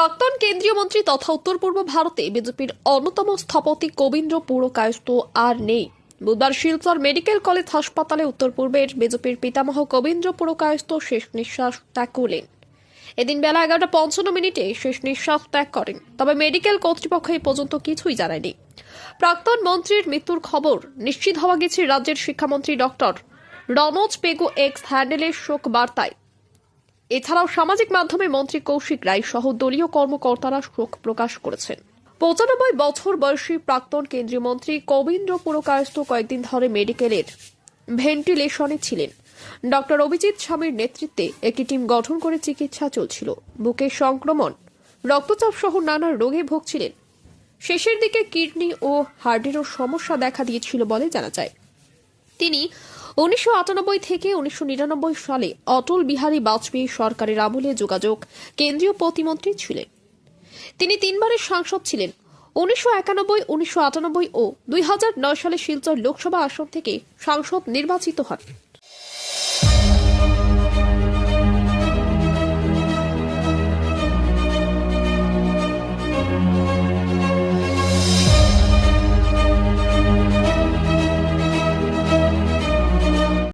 প্রাক্তন কেন্দ্রীয় মন্ত্রী তথা উত্তর পূর্ব ভারতে বিজেপির অন্যতম স্থপতি কবীন্দ্র পুরকায়স্থ আর নেই। বুধবার শিলচর মেডিকেল কলেজ হাসপাতালে উত্তর পূর্বের বিজেপির পিতামহ কবীন্দ্র পুরকায়স্থ শেষ নিঃশ্বাস ত্যাগ করলেন। এদিন বেলা 11:55 শেষ নিঃশ্বাস ত্যাগ করেন। তবে মেডিকেল কর্তৃপক্ষ এই পর্যন্ত কিছুই জানায়নি। প্রাক্তন মন্ত্রীর মৃত্যুর খবর নিশ্চিত হওয়া গেছে রাজ্যের শিক্ষামন্ত্রী ডক্টর রনোজ পেগু এক্স হ্যান্ডেলের শোক বার্তায়। এছাড়াও সামাজিক মাধ্যমে মন্ত্রী কৌশিক রায় সহ দলীয় কর্মকর্তারা শোক প্রকাশ করেছেন। 95 বছর বয়সী প্রাক্তন কেন্দ্রীয় মন্ত্রী কবীন্দ্র পুরকায়স্থ কয়েকদিন ধরে মেডিকেলের ভেন্টিলেশনে ছিলেন। ডক্টর অভিজিৎ স্বামীর নেতৃত্বে একটি টিম গঠন করে চিকিৎসা চলছিল। বুকে সংক্রমণ, রক্তচাপ সহ নানা রোগে ভুগছিলেন। শেষের দিকে কিডনি ও হার্টেরও সমস্যা দেখা দিয়েছিল বলে জানা যায়। তিনি 1998 থেকে 1999 সালে অটল বিহারী বাজপেয়ী সরকারের আমলে যোগাযোগ কেন্দ্রীয় প্রতিমন্ত্রী ছিলেন। তিনি 3 বারের সাংসদ ছিলেন। 1991, 1998 ও 2009 সালে শিলচর লোকসভা আসন থেকে সাংসদ নির্বাচিত হন।